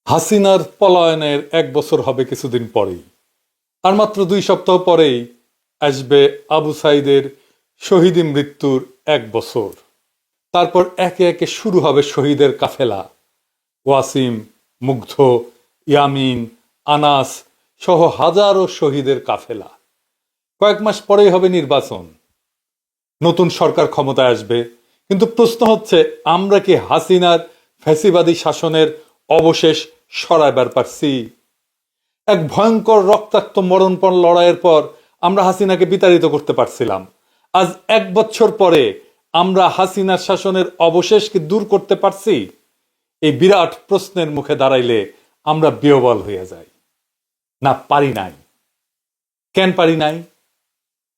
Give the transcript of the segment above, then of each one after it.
হাসিনার পলায়নের 1 বছর হবে কিছুদিন পরেই, আর মাত্র 2 সপ্তাহ পরেই আসবে আবু সাইদের শহীদি মৃত্যুর 1 বছর। তারপর একে একে শুরু হবে শহীদের কাফেলা। ওয়াসিম, মুগ্ধ, ইয়ামিন, আনাস সহ হাজারো শহীদের কাফেলা। কয়েক মাস পরেই হবে নির্বাচন, নতুন সরকার ক্ষমতায় আসবে। কিন্তু প্রশ্ন হচ্ছে, আমরা কি হাসিনার ফ্যাসিবাদী শাসনের অবশেষ সরাইবার পারছি? এক ভয়ঙ্কর রক্তাক্ত মরণপণ লড়াইয়ের পর আমরা হাসিনাকে বিতাড়িত করতে পারছিলাম। আজ 1 বছর পরে আমরা হাসিনার শাসনের অবশেষ কি দূর করতে পারছি? এই বিরাট প্রশ্নের মুখে দাঁড়াইলে আমরা বিহ্বল হইয়া যাই। না, পারি নাই। কেন পারি নাই?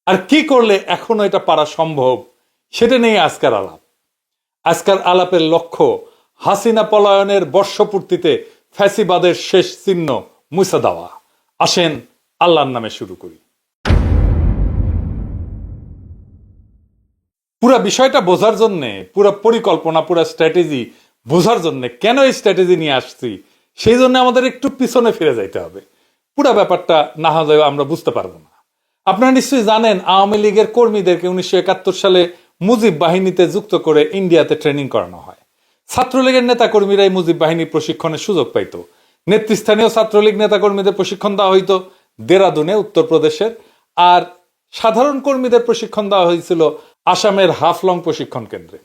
আর কি করলে এখনো এটা পারা সম্ভব, সেটা নিয়ে আজকের আলাপ। আজকের আলাপের লক্ষ্য হাসিনা পলায়নের বর্ষপূর্তিতে ফ্যাসিবাদের শেষ চিহ্ন মুছে দেওয়া। আসেন আল্লাহর নামে শুরু করি। পুরা বিষয়টা বোঝার জন্য, পুরা পরিকল্পনা, পুরা স্ট্র্যাটেজি বোঝার জন্য, কেন এই স্ট্র্যাটেজি নিয়ে আসছি, সেই জন্য আমাদের একটু পিছনে ফিরে যাইতে হবে। পুরা ব্যাপারটা না হলে আমরা বুঝতে পারবো না। আপনারা নিশ্চয়ই জানেন, আওয়ামী লীগের কর্মীদেরকে 1971 সালে মুজিব বাহিনীতে যুক্ত করে ইন্ডিয়াতে ট্রেনিং করানো হয়। ছাত্রলীগের নেতাকর্মীরাই মুজিব বাহিনীর প্রশিক্ষণের সুযোগ পাইত। নেতৃস্থানীয় ছাত্রলীগ নেতাকর্মীদের প্রশিক্ষণ দেওয়া হইতো দেরাদুনে, উত্তরপ্রদেশের। আর সাধারণ কর্মীদের প্রশিক্ষণ দেওয়া হয়েছিল আসামের হাফলং প্রশিক্ষণ কেন্দ্রে।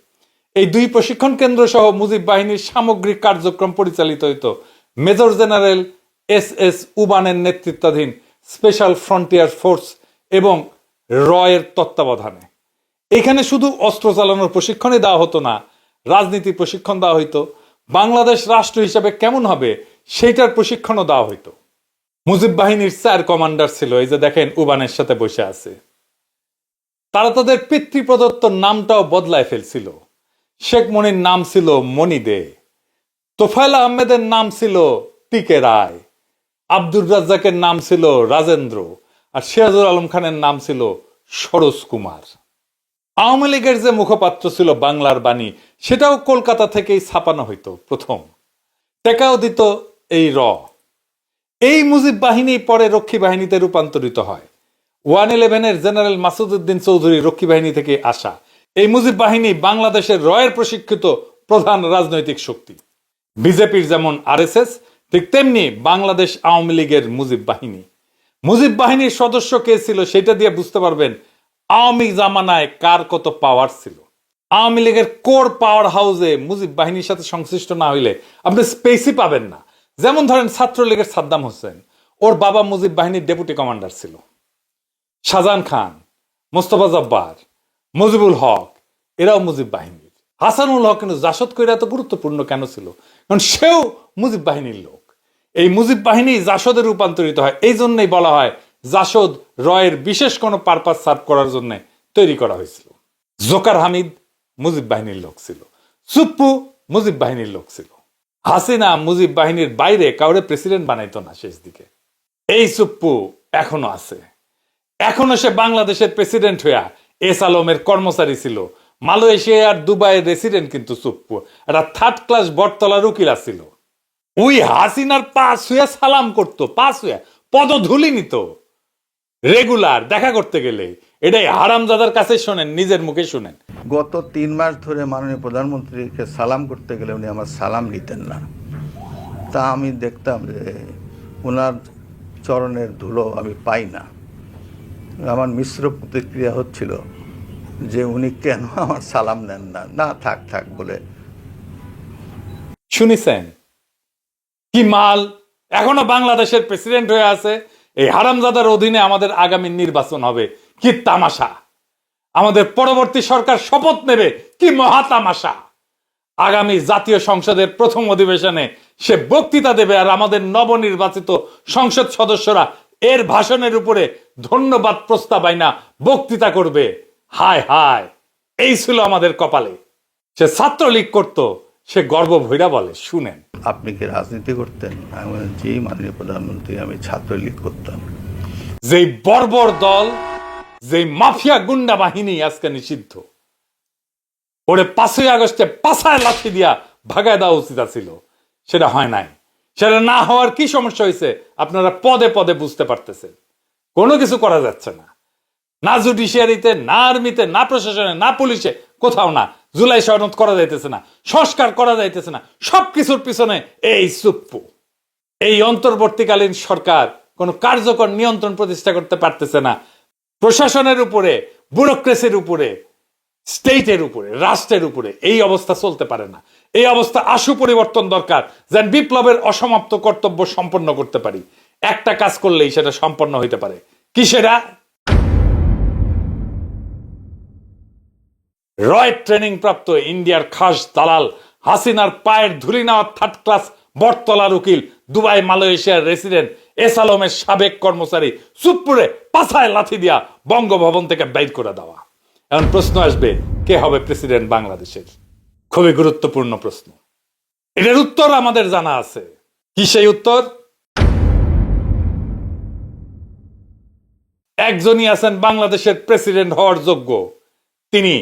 এই 2 প্রশিক্ষণ কেন্দ্র সহ মুজিব বাহিনীর সামগ্রিক কার্যক্রম পরিচালিত হইত মেজর জেনারেল SS উবানের নেতৃত্বাধীন স্পেশাল ফ্রন্টিয়ার ফোর্স এবং রয়ের তত্ত্বাবধানে। এখানে শুধু অস্ত্র চালানোর প্রশিক্ষণই দেওয়া হতো না, রাজনীতি প্রশিক্ষণ দেওয়া হইতো। বাংলাদেশ রাষ্ট্র হিসাবে কেমন হবে সেইটার প্রশিক্ষণও দেওয়া হইতো। মুজিব বাহিনীর 4 কমান্ডার ছিল, এই যে দেখেন উবানের সাথে বসে আছে। তারা তাদের পিতৃপ্রদত্ত নামটাও বদলায় ফেলছিল। শেখ মনির নাম ছিল মনি দে, তোফায়েল আহমেদের নাম ছিল টিকে রায়, আব্দুর রাজ্জাকের নাম ছিল রাজেন্দ্র, আর সিরাজুল আলম খানের নাম ছিল সরোজ কুমার। আওয়ামী লীগের যে মুখপাত্র ছিল বাংলার বাণী, সেটাও কলকাতা থেকেই ছাপানো হইতো প্রথম। টেকাও দিত এই এই মুজিব বাহিনী পরে রক্ষী বাহিনীতে রূপান্তরিত হয়। 111-এর জেনারেল মাসুদউদ্দিন চৌধুরী রক্ষী বাহিনী থেকে আসা। এই মুজিব বাহিনী বাংলাদেশের রয়ের প্রশিক্ষিত প্রধান রাজনৈতিক শক্তি। বিজেপির যেমন RSS, ঠিক তেমনি বাংলাদেশ আওয়ামী লীগের মুজিব বাহিনী। মুজিব বাহিনীর সদস্য কে ছিল সেটা দিয়ে বুঝতে পারবেন আওয়ামী জামানায় কার কত পাওয়ার ছিল। আওয়ামী লীগের কোর পাওয়ার হাউসে মুজিব বাহিনীর সাথে সংশ্লিষ্ট না হইলে আপনি স্পেসই পাবেন না। যেমন ধরেন ছাত্রলীগের সাদ্দাম হোসেন, ওর বাবা মুজিব বাহিনীর ডেপুটি কমান্ডার ছিল। শাহজাহান খান, মোস্তফা জব্বার, মুজিবুল হক, এরাও মুজিব বাহিনীর। হাসানুল হক কিন্তু জাসদ কইরা এত গুরুত্বপূর্ণ কেন ছিল? কারণ সেও মুজিব বাহিনীর লোক। এই মুজিব বাহিনী জাসদে রূপান্তরিত হয়। এই জন্যই বলা হয় জাসদ রয়ের বিশেষ কোনো পারপাস সার্ভ করার জন্য তৈরি করা হয়েছিল। জোকার হামিদ মুজিব বাহিনীর লোক ছিল, সুপ্পু মুজিব বাহিনীর লোক ছিল। হাসিনা মুজিব বাহিনীর বাইরে কাউরে প্রেসিডেন্ট বানাইতো না শেষ দিকে। এই সুপ্পু এখনো আছে, এখনো সে বাংলাদেশের প্রেসিডেন্ট হইয়া এস আলমের কর্মচারী ছিল। মালয়েশিয়া আর দুবাইয়ের রেসিডেন্ট কিন্তু সুপ্পু একটা 3rd ক্লাস বটতলার উকিল ছিল। ওই হাসিনার পাশ হইয়া সালাম করতো, পাশ হইয়া পদধূলি নিত রেগুলার দেখা করতে গেলে। এটাই হারামজাদার কাছে শোনেন, নিজের মুখে শুনেন। গত 3 মাস ধরে মাননীয় প্রধানমন্ত্রীকে সালাম করতে গেলে উনি আমার সালাম নিতেন না। তা আমি দেখতাম যে ওনার চরণের ধুলো আমি পাই না। আমার মিশ্র প্রতিক্রিয়া হচ্ছিল যে উনি কেন আমার সালাম নেন না। না, থাক থাক বলে। শুনিছেন কি মাল? এখনো বাংলাদেশের প্রেসিডেন্ট হয়ে আছে। এই হারামজাদার অধীনে আমাদের আগামী নির্বাচন হবে। কি তামাশা! আমাদের পরবর্তী সরকার শপথ নেবে, কি মহা তামাশা! আগামী জাতীয় সংসদের প্রথম অধিবেশনে সে বক্তৃতা দেবে, আর আমাদের নবনির্বাচিত সংসদ সদস্যরা এর ভাষণের উপরে ধন্যবাদ প্রস্তাব আইনা বক্তৃতা করবে। হায় হায়, এই ছিল আমাদের কপালে। সে ছাত্রলীগ করত, সে গর্ব ভৈরা বলে, শুনেন। আপনি কি রাজনীতি করতেন? আমি বললাম, জি মাননীয় প্রধানমন্ত্রী, আমি ছাত্রলীগ করতাম। যেই বর্বর দল, যেই মাফিয়া গুন্ডা বাহিনী আজকে নিষিদ্ধ, ওরে 5ই আগস্টে পাছায় লাথি দিয়া ভাগায় দেওয়া উচিত ছিল। সেটা হয় নাই। সেটা না হওয়ার কি সমস্যা হয়েছে আপনারা পদে পদে বুঝতে পারতেছেন। কোনো কিছু করা যাচ্ছে না, না জুডিশিয়ারিতে, না আর্মিতে, না প্রশাসনে, না পুলিশে, কোথাও না। জুলাই সনদ করা যাইতেছে না, সংস্কার করা যাইতেছে না, সবকিছুর পিছনে এই সুপ্পু। এই অন্তর্বর্তীকালীন সরকার কোনো কার্যকর নিয়ন্ত্রণ প্রতিষ্ঠা করতে পারতেছে না। প্রশাসনের উপরে, ব্যুরোক্রেসির উপরে, স্টেটের উপরে, রাষ্ট্রের উপরে এই অবস্থা চলতে পারে না। এই অবস্থা আশু পরিবর্তন দরকার, যেন বিপ্লবের অসমাপ্ত কর্তব্য সম্পন্ন করতে পারি। একটা কাজ করলেই সেটা সম্পন্ন হইতে পারে। কি সেটা? রয়ের ট্রেনিং প্রাপ্ত ইন্ডিয়ার খাস দালাল হাসিনার পায়ের ধুলি নেওয়া থার্ড ক্লাস বটতলার উকিল, দুবাই মালয়েশিয়ার রেসিডেন্ট এসালমের সাবেক কর্মচারী সুপ্পুরে পাছায় লাথি দিয়া বঙ্গভবন থেকে বাইর করে দেওয়া। এখন প্রশ্ন আসবে, কে হবে প্রেসিডেন্ট বাংলাদেশের? খুবই গুরুত্বপূর্ণ প্রশ্ন। এটার উত্তর আমাদের জানা আছে। কি সেই উত্তর? একজনই আছেন বাংলাদেশের প্রেসিডেন্ট হওয়ার যোগ্য, তিনি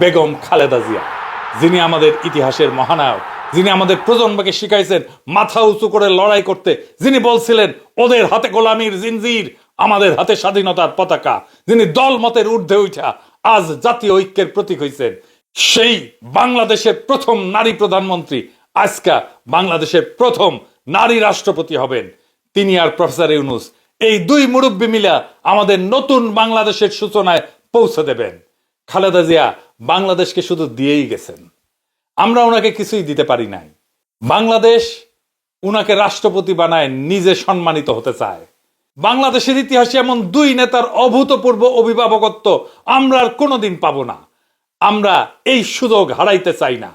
বেগম খালেদা জিয়া, যিনি আমাদের ইতিহাসের মহানায়ক, যিনি আমাদের প্রজন্মকে শিখাইছেন মাথা উঁচু করে লড়াই করতে, যিনি বলছিলেন ওদের হাতে গোলামির জিনজির, আমাদের হাতে স্বাধীনতার পতাকা, যিনি দল মতের ঊর্ধ্বে উঠা আজ জাতীয় ঐক্যের প্রতীক হয়েছেন। সেই বাংলাদেশের প্রথম নারী প্রধানমন্ত্রী, আজকা বাংলাদেশের প্রথম নারী রাষ্ট্রপতি হবেন। তিনি আর প্রফেসর ইউনূস, এই দুই মুরব্বী মিলা আমাদের নতুন বাংলাদেশের সূচনায় পৌঁছে দেবেন। খালেদা জিয়া বাংলাদেশকে শুধু দিয়েই গেছেন, আমরা ওনাকে কিছুই দিতে পারি নাই। বাংলাদেশ উনাকে রাষ্ট্রপতি বানায় নিজে সম্মানিত হতে চায়। বাংলাদেশের ইতিহাসে এমন দুই নেতার অভূতপূর্ব অভিভাবকত্ব আমরা আর কোনোদিন পাবো না। আমরা এই সুযোগ হারাইতে চাই না।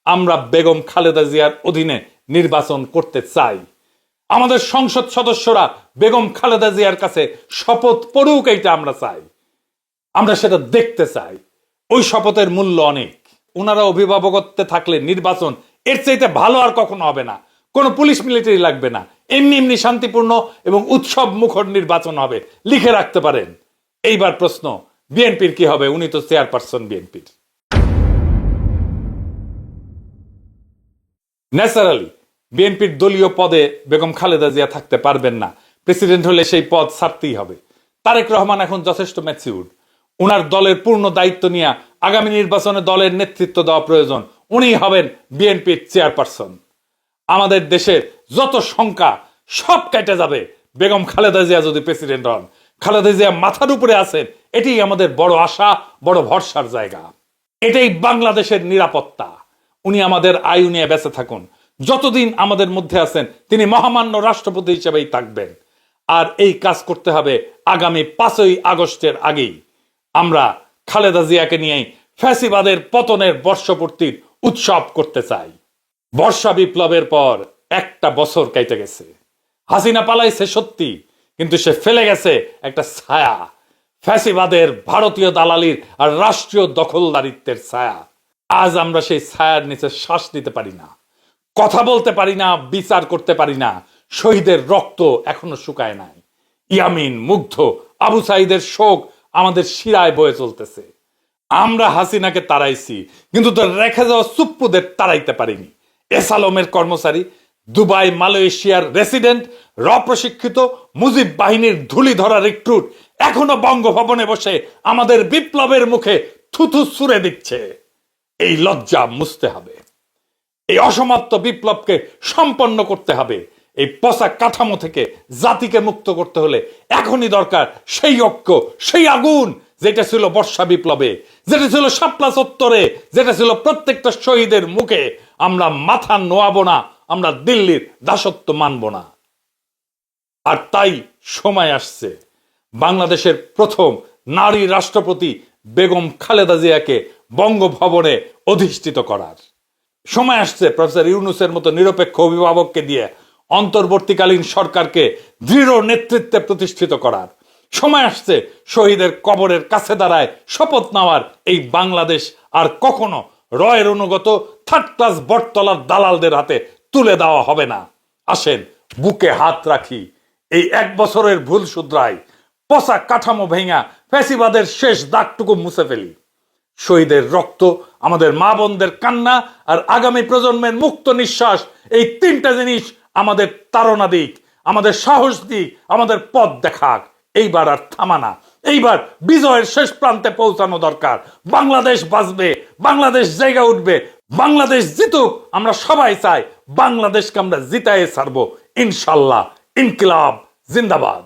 আমরা বেগম খালেদা জিয়ার অধীনে নির্বাচন করতে চাই। আমাদের সংসদ সদস্যরা বেগম খালেদা জিয়ার কাছে শপথ পড়ুক, এইটা আমরা চাই। আমরা সেটা দেখতে চাই। ওই শপথের মূল্য অনেক। ওনারা অভিভাবকত্বে থাকলে নির্বাচন এর চাইতে ভালো আর কখনো হবে না। কোনো পুলিশ মিলিটারি লাগবে না, এমনি এমনি শান্তিপূর্ণ এবং উৎসব মুখর নির্বাচন হবে, লিখে রাখতে পারেন। এইবার প্রশ্ন, বিএনপির কি হবে? উনি তো চেয়ারপারসন বিএনপির। ন্যাচারালি বিএনপির দলীয় পদে বেগম খালেদা জিয়া থাকতে পারবেন না। প্রেসিডেন্ট হলে সেই পদ ছাড়তেই হবে। তারেক রহমান এখন যথেষ্ট ম্যাচিউরড। উনার দলের পূর্ণ দায়িত্ব নিয়ে আগামী নির্বাচনে দলের নেতৃত্ব দেওয়া প্রয়োজন। উনি হবেন বিএনপির চেয়ারপারসন। আমাদের দেশের যত শঙ্কা সব কেটে যাবে বেগম খালেদা জিয়া যদি প্রেসিডেন্ট হন। খালেদা জিয়া মাথার উপরে আছেন, এটাই আমাদের বড় আশা, বড় ভরসার জায়গা। এটাই বাংলাদেশের নিরাপত্তা। উনি আমাদের আয়ু নিয়ে বেঁচে থাকুন। যতদিন আমাদের মধ্যে আছেন তিনি মহামান্য রাষ্ট্রপতি হিসেবেই থাকবেন। আর এই কাজ করতে হবে আগামী 5ই আগস্টের আগেই। আমরা খালেদা জিয়াকে নিয়েই ফ্যাসিবাদের পতনের বর্ষপূর্তির উৎসব করতে চাই। বর্ষা বিপ্লবের পর একটা বছর কেটে গেছে। হাসিনা পালাইছে সত্যি, কিন্তু সে ফেলে গেছে একটা ছায়া, ফ্যাসিবাদের ভারতীয় দালালির আর রাষ্ট্রীয় দখলদারিত্বের ছায়া। আজ আমরা সেই ছায়ার নিচে শ্বাস নিতে পারি না, কথা বলতে পারি না, বিচার করতে পারি না। শহীদের রক্ত এখনো শুকায় নাই। ইয়ামিন, মুগ্ধ, আবু সাইদের শোক আমাদের শিরায় বয়ে চলতেছে। আমরা হাসিনাকে তাড়াইছি, কিন্তু তো রেখে যাওয়া সুপ্পুদের তাড়াইতে পারিনি। এসালমের কর্মচারী, দুবাই মালয়েশিয়ার রেসিডেন্ট, প্রশিক্ষিত মুজিব বাহিনীর ধুলি ধরা রিক্রুট এখনো বঙ্গভবনে বসে আমাদের বিপ্লবের মুখে থুথু ছুঁড়ে দিচ্ছে। এই লজ্জা মুছতে হবে। এই অসমাপ্ত বিপ্লবকে সম্পন্ন করতে হবে। এই পচা কাঠামো থেকে জাতিকে মুক্ত করতে হলে এখনই দরকার সেই ঐক্য, সেই আগুন যেটা ছিল বর্ষা বিপ্লবে, যেটা ছিল শাপলা চত্বরে, যেটা ছিল প্রত্যেকটা শহীদের মুখে। আমরা মাথা নোয়াবো না, আমরা দিল্লির দাসত্ব মানব না। আর তাই সময় আসছে বাংলাদেশের প্রথম নারী রাষ্ট্রপতি বেগম খালেদা জিয়াকে বঙ্গভবনে অধিষ্ঠিত করার। সময় আসছে প্রফেসর ইউনূসের মতো নিরপেক্ষ অভিভাবককে দিয়ে অন্তর্বর্তীকালীন সরকারকে দৃঢ় নেতৃত্বে প্রতিষ্ঠিত করার। সময় আসছে শহীদের কবরের কাছে দাঁড়ায় শপথ নেওয়ার। এই বাংলাদেশ আর কখনো রয়ের অনুগত থার্ড ক্লাস বটতলার দালালদের হাতে তুলে দেওয়া হবে না। আসেন বুকে হাত রাখি, এই 1 বছরের ভুল শুধরাই, পচা কাঠামো ভেঙা ফ্যাসিবাদের শেষ দাগটুকু মুছে ফেলি। শহীদের রক্ত, আমাদের মা বোনদের কান্না আর আগামী প্রজন্মের মুক্ত নিঃশ্বাস, এই 3টা জিনিস আমাদের তাড়না দিক, আমাদের সাহস দিক, আমাদের পথ দেখাক। এইবার আর থামানা, এইবার বিজয়ের শেষ প্রান্তে পৌঁছানো দরকার। বাংলাদেশ বাঁচবে, বাংলাদেশ জায়গা উঠবে, বাংলাদেশ জিতুক। আমরা সবাই চাই বাংলাদেশকে আমরা জিতায়ে ছাড়বো ইনশাল্লাহ। ইনকিলাব জিন্দাবাদ।